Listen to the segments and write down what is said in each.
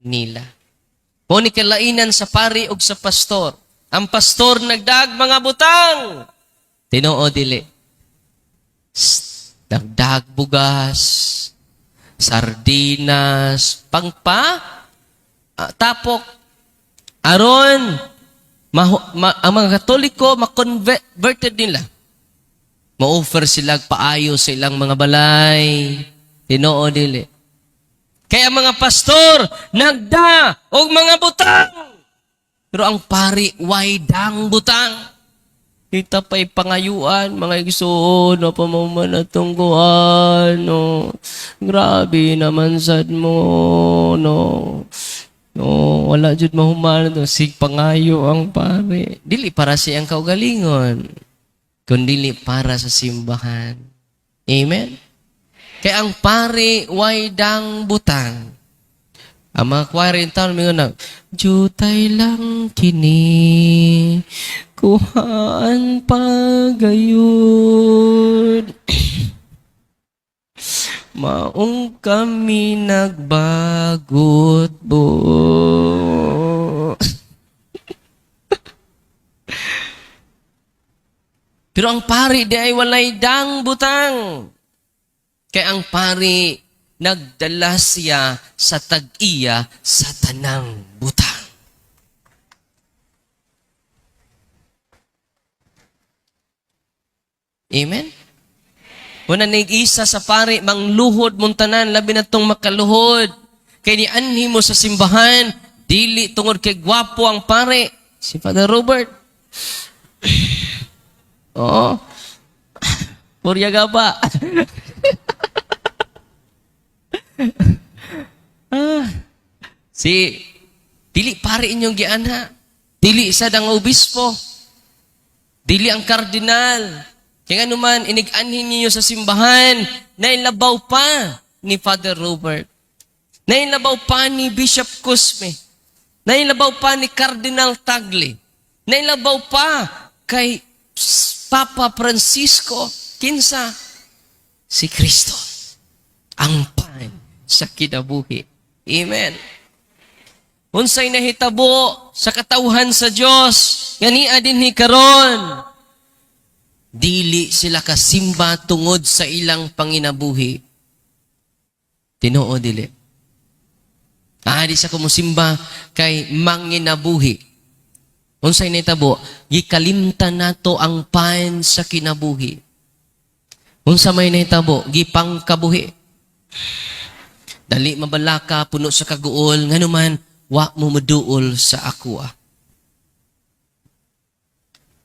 nila. O ni kalainan sa pari ug sa pastor. Ang pastor nagdag mga butang. Tinoo dili. Nagdag bugas, sardinas, tapok. Aron, ang mga Katoliko, ma-converted nila. Ma-offer sila paayo sa ilang mga balay. Tinoo dili. Kaya mga pastor, nagda og mga butang. Pero ang pari, way dang butang. Kita pa'y pangayuan, mga igsoon, na pamaman at tungguan, no. Grabe naman sad mo, no. No, wala jud mahuman to. Sig pangayo ang pari. Dili para siyang kaugalingon, kundi para sa simbahan. Amen? Kaya ang pari, way dang butang. Ang mga choir in town, may nga jutay lang kini, kuhaan pa gayon. Maong kami nagbagot bo. Pero ang pari di ay walay dang butang. Kaya ang pari, nagdala siya sa tag-iya sa tanang butang. Amen? Una nag-isa sa pari, mangluhod muntanan, labi na itong makaluhod. Kaya ni anhi mo sa simbahan, dili tungod kay gwapo ang pari. Si Father Robert. Oo. Purya gaba. Dili pare inyong gianha. Dili sad ang obispo. Dili ang kardinal. Kaya nga naman, inig-anhin ninyo sa simbahan, nailabaw pa ni Father Robert. Nailabaw pa ni Bishop Cosme. Nailabaw pa ni Cardinal Tagle. Nailabaw pa kay Papa Francisco. Kinsa? Si Kristo. Ang pan sa kinabuhi. Amen. Unsay nahitabo sa katawhan sa Dios, ngania dinhi karon. Dili sila kasimba tungod sa ilang panginabuhi. Tinoo dili. Di sa kumusimba kay manginabuhi. Unsay nahitabo, gikalimtan nato ang pan sa kinabuhi. Unsa may nahitabo, gipangkabuhi. Dali mabalaka, puno sa kaguol, nganuman, wa mo maduol sa akwa.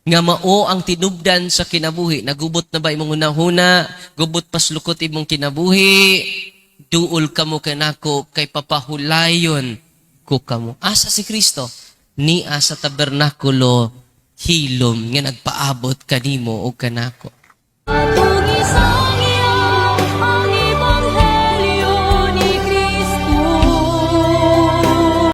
Nga mao ang tinubdan sa kinabuhi. Nagubot na ba imong hunahuna? Gubot paslukot imong kinabuhi? Duol kamo kanako kay papahulayon ko kamo. Asa si Kristo? Ni asa tabernakulo hilom nga nagpaabot kanimo o kanako.